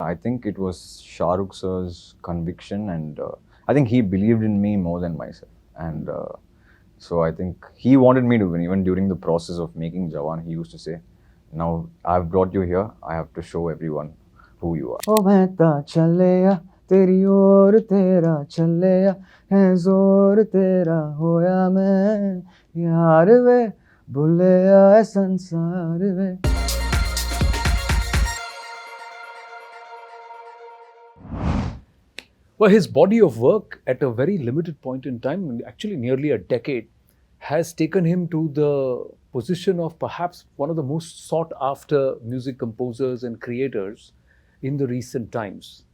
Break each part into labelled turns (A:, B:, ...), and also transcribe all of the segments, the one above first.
A: I think it was Shah Rukh sir's conviction, and I think he believed in me more than myself. And so I think he wanted me to win. Even during the process of making Jawan, he used to say, "Now I've brought you here. I have to show everyone who you are." Oh, mehta chaleya, teri or tera chaleya, hai zor tera hoya main, yaar ve, bhuleya hai sansar ve.
B: Well, his body of work at a very limited point in time, actually nearly a decade, has taken him to the position of perhaps one of the most sought after music composers and creators in the recent times.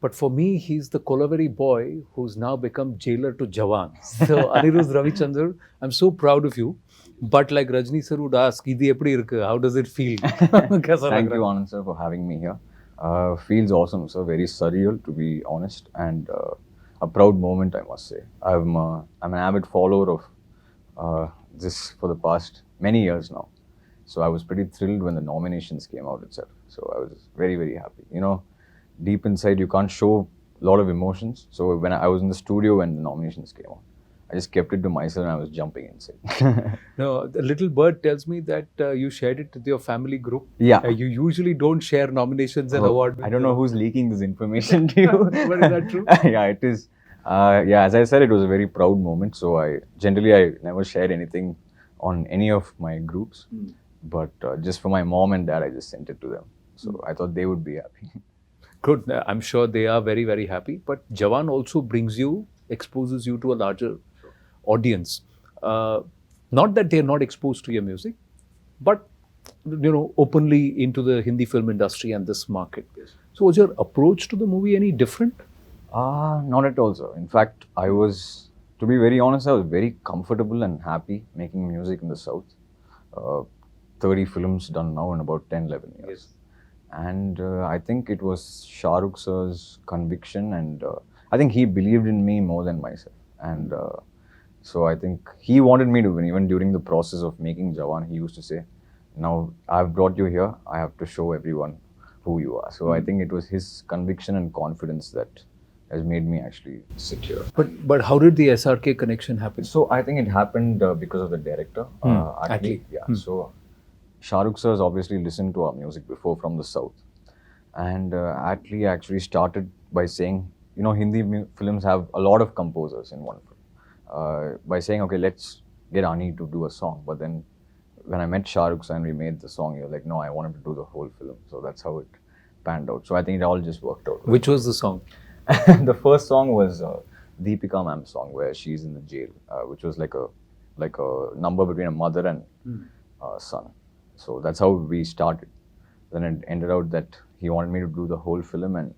B: But for me, he's the Kolaveri boy who's now become jailer to Jawan. So, Anirudh Ravichander, I'm so proud of you. But like Rajni sir would ask, "Idi eppadi irukku? How does it feel?"
A: Thank you, Anand sir, for having me here. Feels awesome, sir. Very surreal, to be honest, and a proud moment, I must say. I'm an avid follower of this for the past many years now. So I was pretty thrilled when the nominations came out itself. So I was very, very happy. You know, deep inside, you can't show a lot of emotions. So when I was in the studio when the nominations came out, I just kept it to myself and I was jumping inside.
B: No, the little bird tells me that you shared it with your family group.
A: Yeah.
B: You usually don't share nominations and awards.
A: I don't know who's leaking this information to you.
B: But is that true?
A: Yeah, it is. Yeah, as I said, it was a very proud moment. So I never share anything on any of my groups, but just for my mom and dad, I just sent it to them. So I thought they would be happy.
B: Good. I'm sure they are very, very happy. But Jawan also exposes you to a larger audience. Not that they're not exposed to your music, but openly into the Hindi film industry and this market.
A: Yes.
B: So was your approach to the movie any different?
A: Not at all, sir. In fact, to be very honest, I was very comfortable and happy making music in the South. 30 films done now in about 10, 11 years.
B: Yes.
A: And I think it was Shah Rukh sir's conviction, and I think he believed in me more than myself. And so I think he wanted me to win. Even during the process of making Jawan, he used to say, "Now I've brought you here. I have to show everyone who you are." So I think it was his conviction and confidence that has made me actually sit here.
B: But how did the SRK connection happen?
A: So I think it happened because of the director. Atlee. Yeah. So Shah Rukh sir has obviously listened to our music before from the South. And Atlee actually started by saying, Hindi films have a lot of composers in one film. By saying, okay, let's get Ani to do a song. But then when I met Shah Rukh sir and we made the song, he was like, no, I want him to do the whole film. So that's how it panned out. So I think it all just worked out.
B: Which was the song?
A: The first song was Deepika ma'am's song where she's in the jail, which was like a number between a mother and son. So that's how we started. Then it ended out that he wanted me to do the whole film, and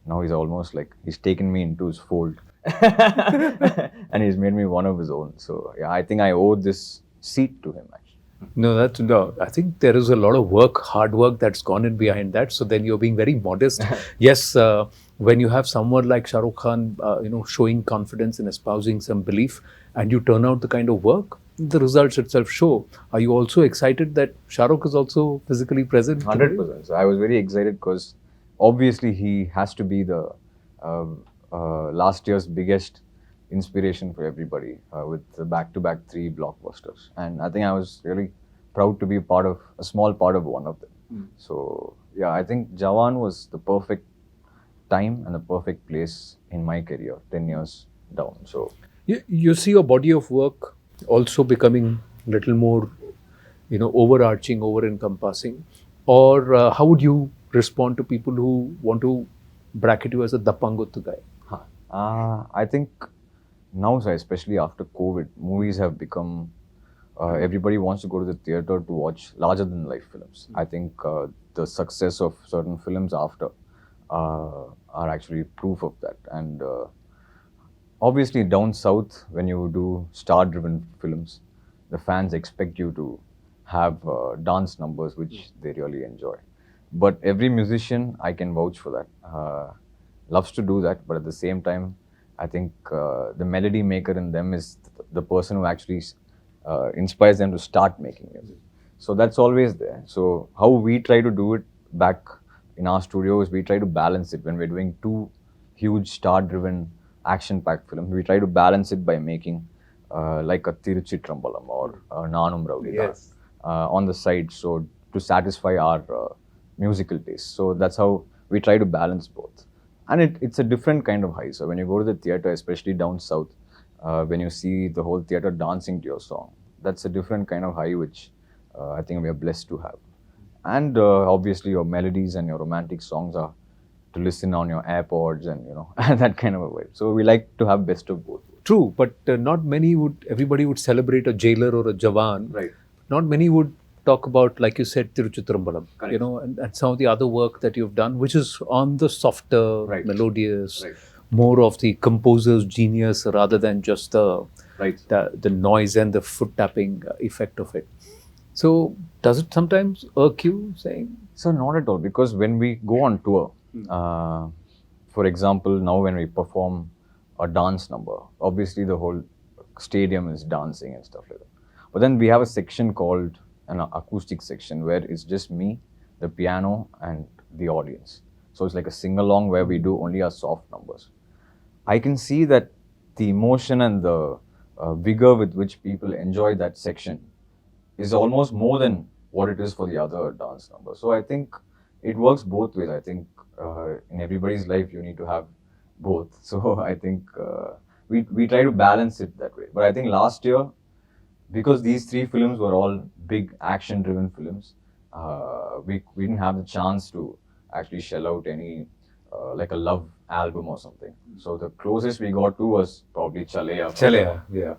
A: now he's almost like he's taken me into his fold and he's made me one of his own. So yeah, I think I owe this seat to him actually.
B: No. I think there is a lot of hard work that's gone in behind that. So then you're being very modest. Yes, when you have someone like Shah Rukh Khan, showing confidence and espousing some belief, and you turn out the kind of work, the results itself show. Are you also excited that Shah Rukh is also physically present?
A: 100%. So I was very excited because obviously he has to be the last year's biggest inspiration for everybody with the back-to-back 3 blockbusters. And I think I was really proud to be a small part of one of them. So yeah, I think Jawan was the perfect time and the perfect place in my career, 10 years down. So
B: you see your body of work also becoming a little more, overarching, over-encompassing, or how would you respond to people who want to bracket you as a Dappanguttu guy?
A: I think now, especially after COVID, movies have become, everybody wants to go to the theatre to watch larger than life films. I think the success of certain films after are actually proof of that. And obviously down south, when you do star-driven films, the fans expect you to have dance numbers, which they really enjoy. But every musician, I can vouch for that, loves to do that. But at the same time, I think the melody maker in them is the person who actually inspires them to start making music. So that's always there. So how we try to do it back in our studios, we try to balance it when we're doing two huge star-driven, action-packed films. We try to balance it by making like a Tiruchitrambalam or Nanum Raudi
B: Yes.
A: on the side, so to satisfy our musical taste. So that's how we try to balance both. And it's a different kind of high. So when you go to the theater, especially down south, when you see the whole theater dancing to your song, that's a different kind of high which I think we are blessed to have. And obviously your melodies and your romantic songs are to listen on your AirPods and that kind of a vibe. So we like to have best of both.
B: True, but not many would. Everybody would celebrate a jailer or a Jawan.
A: Right.
B: Not many would talk about, like you said, Tiruchitrambalam.
A: Correct.
B: And some of the other work that you've done, which is on the softer,
A: Right.
B: melodious,
A: Right.
B: more of the composer's genius rather than just the
A: Right.
B: the noise and the foot tapping effect of it. So, does it sometimes irk you saying?
A: So not at all, because when we go on tour, for example, now when we perform a dance number, obviously the whole stadium is dancing and stuff like that. But then we have a section called an acoustic section where it's just me, the piano, and the audience. So it's like a sing-along where we do only our soft numbers. I can see that the emotion and the vigor with which people enjoy that section is almost more than what it is for the other dance numbers. So I think it works both ways. I think in everybody's life you need to have both. So I think we try to balance it that way. But I think last year, because these three films were all big action-driven films, we didn't have the chance to actually shell out any like a love album or something. So the closest we got to was probably Chaleya.
B: Chaleya, yeah.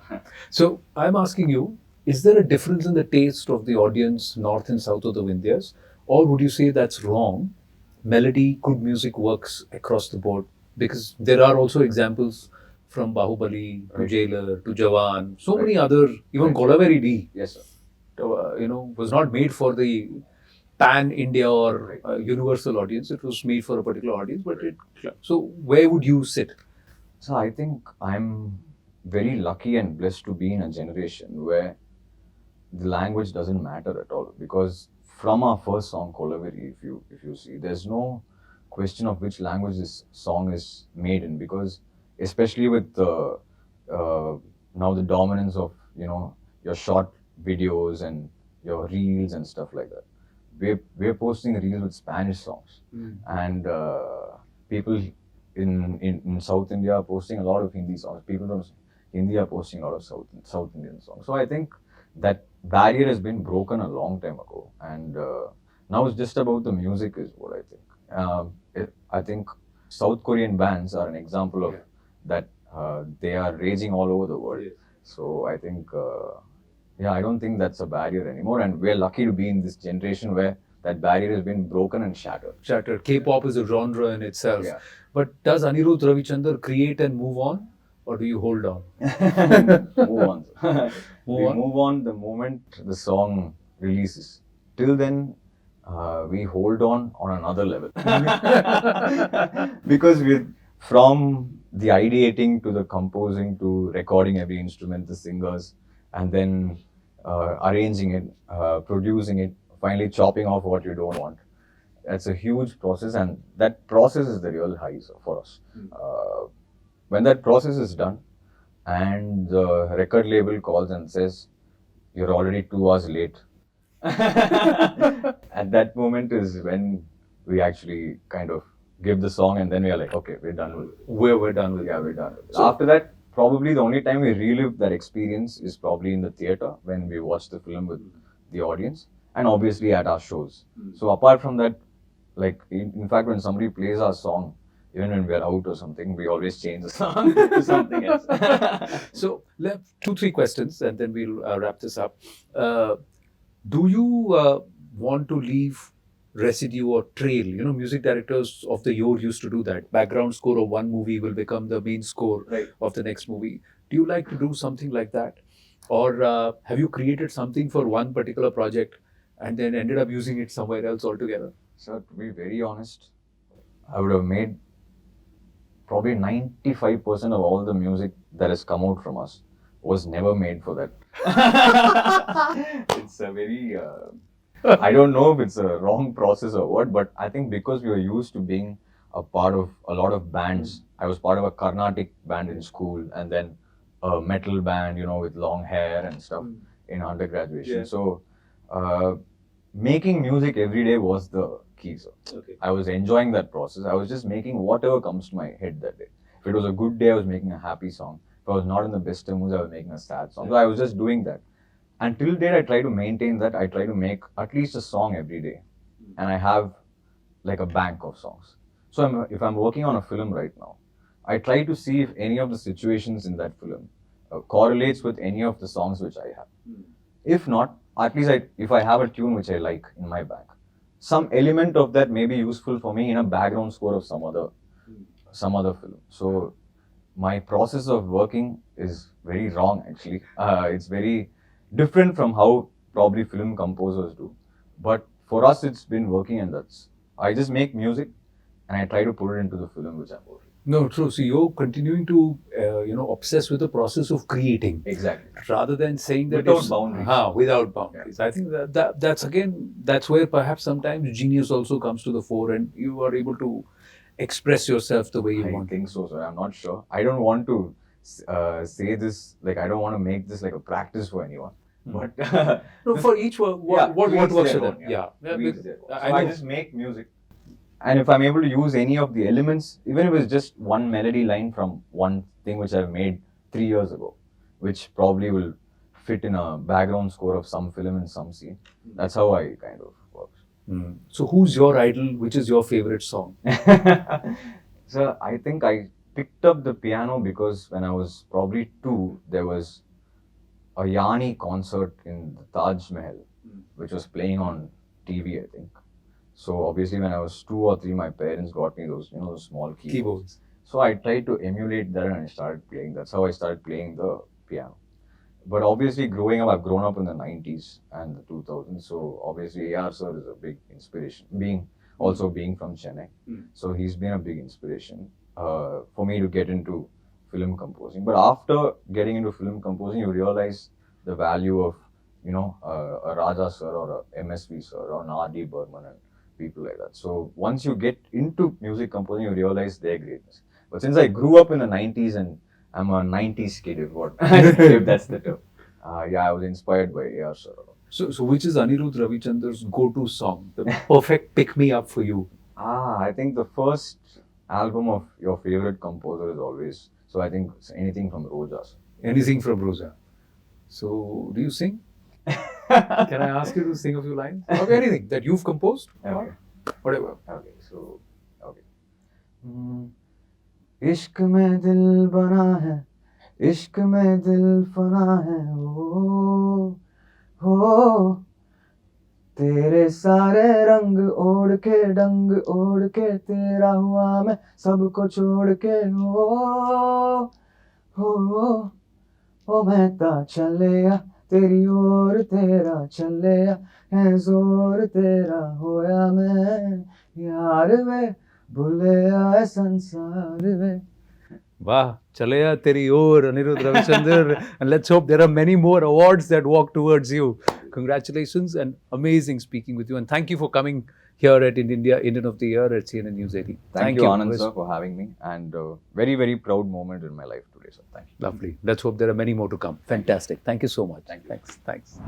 B: So I'm asking you, is there a difference in the taste of the audience, north and south of the Vindhyas, or would you say that's wrong? Melody, good music works across the board, because there are also examples from Bahubali to
A: Right.
B: Jailer to Jawan, so many
A: Right.
B: other, even
A: Right.
B: Golaveri D,
A: Yes, sir.
B: was not made for the pan India or
A: Right.
B: universal audience. It was made for a particular audience, but so where would you sit?
A: So I think I'm very lucky and blessed to be in a generation where the language doesn't matter at all, because from our first song Kolaveri, if you see, there's no question of which language this song is made in, because especially with the now the dominance of your short videos and your reels and stuff like that, we're posting reels with Spanish songs, and people in South India are posting a lot of Hindi songs. People from India are posting a lot of South Indian songs. So I think that barrier has been broken a long time ago, and now it's just about the music is what I think. I think South Korean bands are an example of that. They are raging all over the world. So I think, I don't think that's a barrier anymore, and we're lucky to be in this generation where that barrier has been broken and shattered.
B: Shattered. K-pop is a genre in itself.
A: Yeah.
B: But does Anirudh Ravichander create and move on, or do you hold on?
A: Move on. We
B: on?
A: move on the moment the song releases. Till then, we hold on another level. Because from the ideating to the composing to recording every instrument, the singers, and then arranging it, producing it, finally chopping off what you don't want. That's a huge process, and that process is the real high for us. When that process is done, and the record label calls and says, "You're already 2 hours late," at that moment is when we actually kind of give the song, and then we are like, "Okay, we're done with it."
B: We're done with it.
A: Yeah, we're done with it. After that, probably the only time we relive that experience is probably in the theater when we watch the film with the audience, and obviously at our shows. So apart from that, like in fact, when somebody plays our song, even when we're out or something, we always change the song to something else.
B: So, 2-3 questions, and then we'll wrap this up. Do you want to leave residue or trail? Music directors of the yore used to do that. Background score of one movie will become the main score of the next movie. Do you like to do something like that? Or have you created something for one particular project and then ended up using it somewhere else altogether?
A: So to be very honest, I would have made probably 95% of all the music that has come out from us was never made for that. It's a very I don't know if it's a wrong process or what, but I think because we were used to being a part of a lot of bands. I was part of a Carnatic band in school, and then a metal band, with long hair and stuff in undergraduation.
B: Yeah.
A: So, making music every day was the key. So
B: Okay.
A: I was enjoying that process. I was just making whatever comes to my head that day. If it was a good day, I was making a happy song. If I was not in the best of moods, I was making a sad song. So I was just doing that. And till date, I try to maintain that. I try to make at least a song every day. And I have like a bank of songs. So if I'm working on a film right now, I try to see if any of the situations in that film correlates with any of the songs which I have. If not, at least if I have a tune which I like in my bank, some element of that may be useful for me in a background score of some other film. So my process of working is very wrong actually. It's very different from how probably film composers do. But for us, it's been working, and I just make music and I try to put it into the film which I'm working.
B: No, true. So you're continuing to, obsess with the process of creating.
A: Exactly.
B: Rather than saying that
A: Without boundaries.
B: Without boundaries. Yeah. I think that's where perhaps sometimes genius also comes to the fore, and you are able to express yourself the way you want.
A: I think so, sir. I'm not sure. I don't want to say this, like, I don't want to make this like a practice for anyone. But
B: no, for each work, what works for them.
A: Yeah.
B: So
A: I just make music. And if I'm able to use any of the elements, even if it's just one melody line from one thing which I've made 3 years ago, which probably will fit in a background score of some film in some scene, that's how I kind of work.
B: So who's your idol? Which is your favorite song?
A: So I think I picked up the piano because when I was probably 2, there was a Yanni concert in the Taj Mahal, which was playing on TV, I think. So obviously when I was 2 or 3, my parents got me those, those small keyboards. So I tried to emulate that and I started playing. That's how I started playing the piano. But obviously growing up, I've grown up in the 90s and the 2000s. So obviously AR sir is a big inspiration, being from Chennai. So he's been a big inspiration for me to get into film composing. But after getting into film composing, you realize the value of, a Raja sir or a MSV sir or an R.D. Burman and people like that. So once you get into music composing, you realize their greatness. But since I grew up in the 90s and I'm a 90s kid, if that's the term. I was inspired by AR sir.
B: So which is Anirudh Ravichander's go-to song? The perfect pick-me-up for you?
A: I think the first album of your favorite composer is always, so I think it's anything from Roja.
B: Anything from Roja. So do you sing? Can I ask you to sing a few lines? Okay, anything that you've composed?
A: Okay.
B: Whatever.
A: Okay. इश्क में दिल बना है, इश्क में दिल फना है, हो तेरे सारे रंग ओढ़ के डंग ओढ़ के तेरा हुआ मैं सबको छोड़ के हो मैं ता चलिया तेरी ओर तेरा चलिया है जोर तेरा होया मैं यार वे भूलिया संसार वे. Wow, Chalaya Teri Or, Anirudh Ravichander, and let's hope there are many more awards that walk towards you. Congratulations and amazing speaking with you, and thank you for coming here at Indian of the Year at CNN-News18. Thank you, Anand sir, for having me, and very, very proud moment in my life today, sir. Thank you. Lovely. Let's hope there are many more to come. Fantastic. Thank you so much. Thanks.